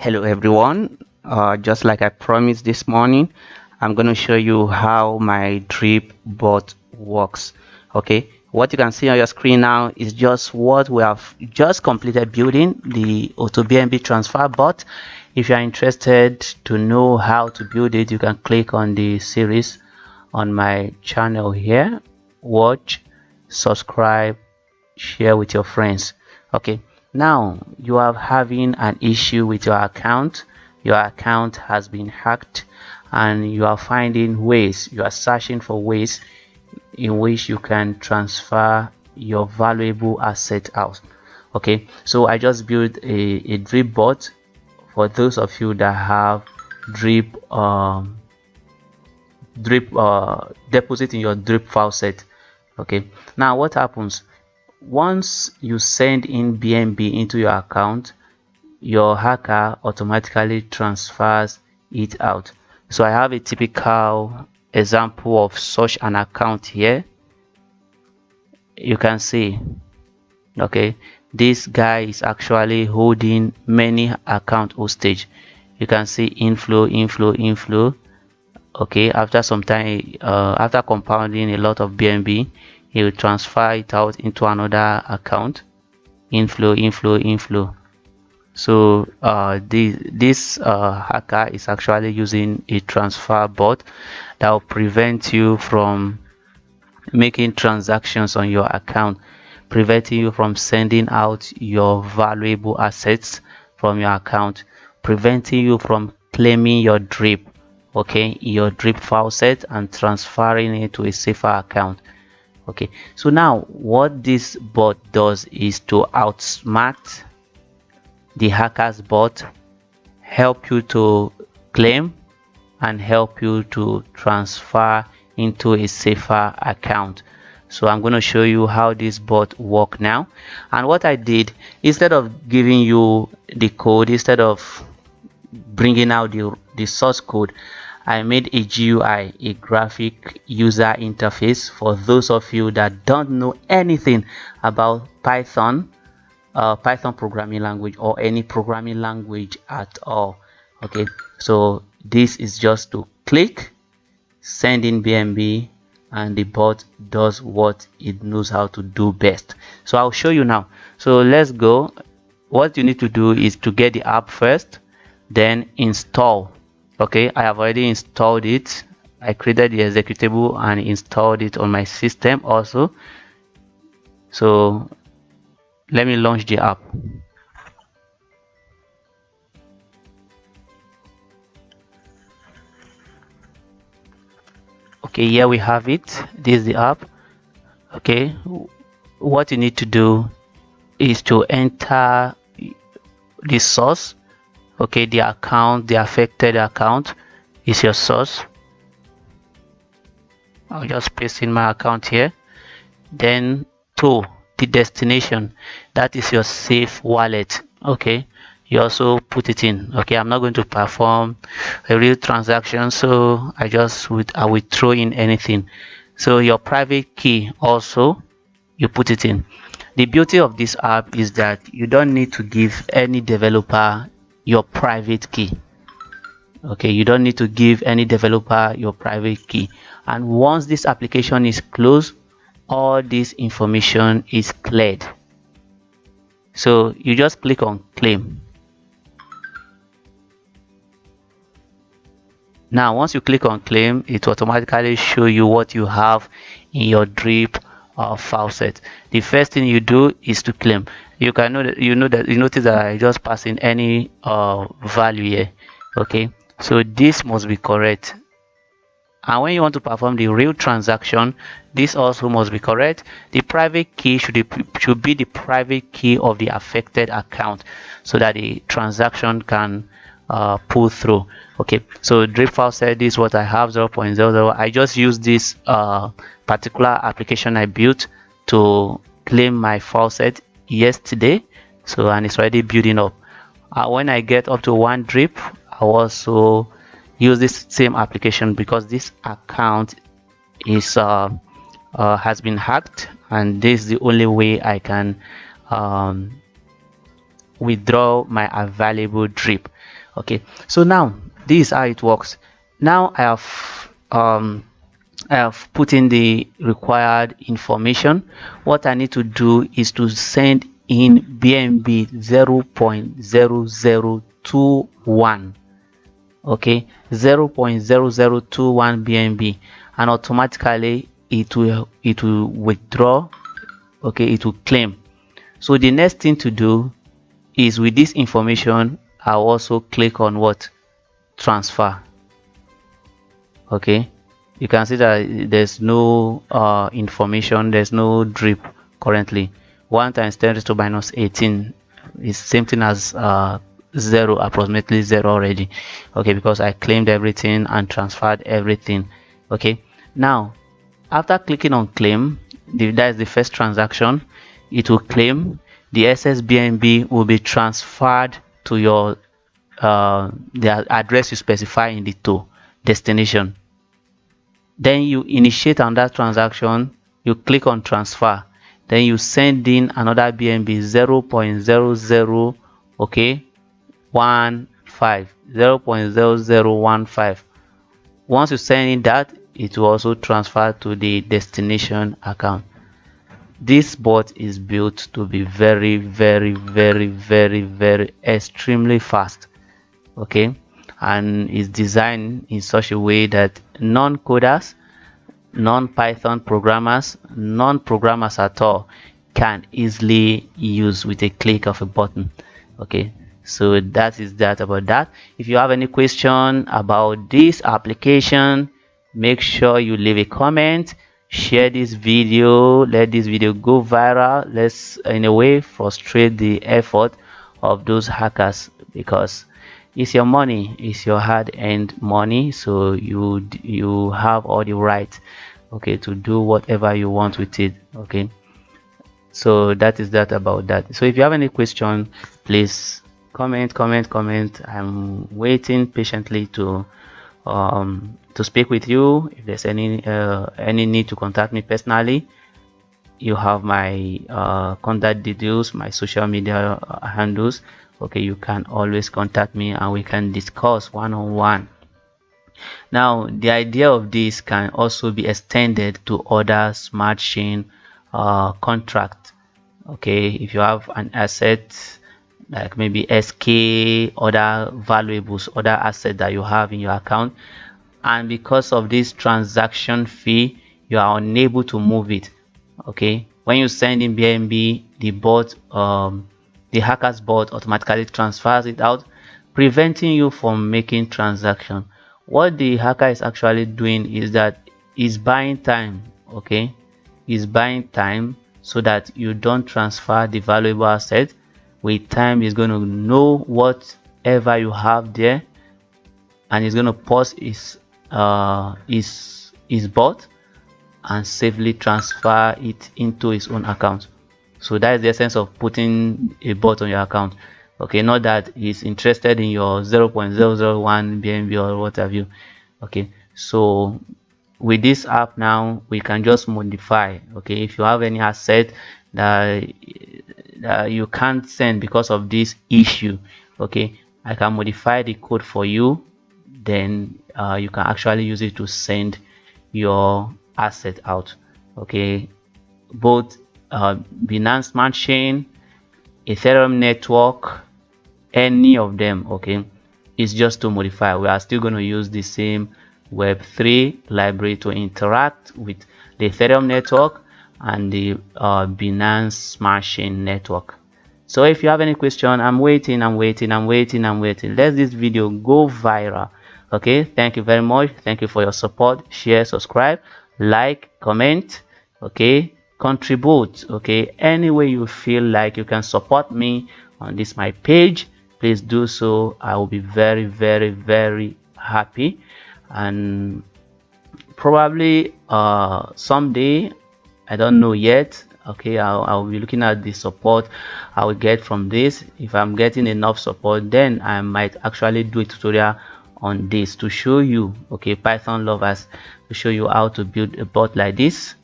Hello everyone. Just like I promised this morning, I'm going to show you how my drip bot works. Okay, what you can see on your screen now is just what we have just completed building, the auto BNB transfer bot. If you are interested to know how to build it, you can click on the series on my channel here. Watch, subscribe, share with your friends. Okay, now you are having an issue with your account. Your account has been hacked and you are finding ways, you are searching for ways in which you can transfer your valuable asset out. Okay, so I just built a drip bot for those of you that have drip deposit in your drip faucet. Okay, now what happens once you send in BNB into your account, your hacker automatically transfers it out. So I have a typical example of such an account here. You can see, okay, this guy is actually holding many account hostage. You can see inflow. Okay, after some time, after compounding a lot of BNB, he will transfer it out into another account. Inflow. So this hacker is actually using a transfer bot that will prevent you from making transactions on your account, preventing you from sending out your valuable assets from your account, preventing you from claiming your drip, okay, your drip faucet, and transferring it to a safer account. Okay, so now what this bot does is to outsmart the hacker's bot, help you to claim and help you to transfer into a safer account. So I'm going to show you how this bot work now. And what I did, instead of giving you the code, instead of bringing out the source code, I made a GUI, a graphic user interface, for those of you that don't know anything about Python programming language or any programming language at all. Okay, so this is just to click, send in BNB, and the bot does what it knows how to do best. So I'll show you now. So let's go. What you need to do is to get the app first, then install. Okay, I have already installed it. I created the executable and installed it on my system also. So let me launch the app. Okay, here we have it. This is the app. Okay, what you need to do is to enter the source. Okay, the account, the affected account is your source. I'll just paste in my account here. Then to the destination, that is your safe wallet. Okay, you also put it in. Okay, I'm not going to perform a real transaction, so I will throw in anything. So your private key also, you put it in. The beauty of this app is that you don't need to give any developer your private key. Okay, you don't need to give any developer your private key. And once this application is closed, all this information is cleared. So you just click on claim. Now once you click on claim, it will automatically show you what you have in your drip faucet. The first thing you do is to claim. You can know that you notice that I just pass in any value here. Okay, so this must be correct. And when you want to perform the real transaction, this also must be correct. The private key should be the private key of the affected account, so that the transaction can pull through. Okay, so drip faucet, this is what I have, 0.00. I just used this particular application I built to claim my faucet yesterday, so, and it's already building up. When I get up to 1 drip, I also use this same application, because this account is has been hacked, and this is the only way I can withdraw my available drip. Okay, so now this is how it works. Now I have put in the required information. What I need to do is to send in BNB 0.0021. Okay, 0.0021 BNB, and automatically it will withdraw. Okay, it will claim. So the next thing to do is, with this information, I'll also click on what? Transfer. Okay, you can see that there's no information, there's no drip currently. 1 times 10 raised to minus 18 is same thing as 0, approximately 0 already. Okay, because I claimed everything and transferred everything. Okay, now after clicking on claim, that is the first transaction. It will claim. The SSBNB will be transferred to your the address you specify in the to destination. Then you initiate on that transaction, you click on transfer, then you send in another BNB 0.00, okay, 15, 0.0015. Once you send in that, it will also transfer to the destination account. This bot is built to be very, very, very, very, very extremely fast. Okay, and is designed in such a way that non-coders, non-Python programmers, non-programmers at all can easily use with a click of a button. Okay, so that is that about that. If you have any question about this application, make sure you leave a comment, share this video, let this video go viral. Let's in a way frustrate the effort of those hackers, because it's your money, it's your hard-earned money, so you have all the right, okay, to do whatever you want with it. Okay, so that is that about that. So if you have any question, please comment. I'm waiting patiently to speak with you. If there's any need to contact me personally, you have my contact details, my social media handles. Okay, you can always contact me and we can discuss one-on-one. Now the idea of this can also be extended to other smart chain contract. Okay, if you have an asset like maybe SK, other valuables, other assets that you have in your account, and because of this transaction fee you are unable to move it. Okay, when you send in BNB, the bot the hacker's bot automatically transfers it out, preventing you from making transaction. What the hacker is actually doing is that he's buying time. Okay, he's buying time so that you don't transfer the valuable asset. With time, he's going to know whatever you have there, and he's going to pause his bot and safely transfer it into his own account. So that is the essence of putting a bot on your account. Okay, not that he's interested in your 0.001 BNB or what have you. Okay, so with this app now we can just modify. Okay, if you have any asset that you can't send because of this issue, okay, I can modify the code for you, then you can actually use it to send your asset out. Okay, both Binance Smart Chain, Ethereum network, any of them, okay, it's just to modify. We are still going to use the same Web3 library to interact with the Ethereum network and the Binance Smart Chain network. So if you have any question, I'm waiting. Let this video go viral. Okay, thank you very much. Thank you for your support. Share, subscribe, like, comment. Okay, contribute. Okay, any way you feel like you can support me on this my page, please do so. I will be very, very, very happy. And probably someday, I don't know yet. Okay, I'll be looking at the support I will get from this. If I'm getting enough support, then I might actually do a tutorial on this to show you, okay, Python lovers, to show you how to build a bot like this,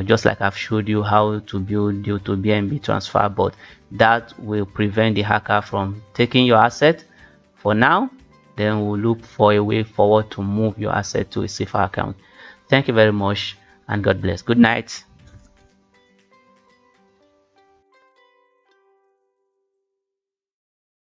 just like I've showed you how to build due to BNB transfer bot that will prevent the hacker from taking your asset, for now. Then we'll look for a way forward to move your asset to a safer account. Thank you very much and God bless. Good night.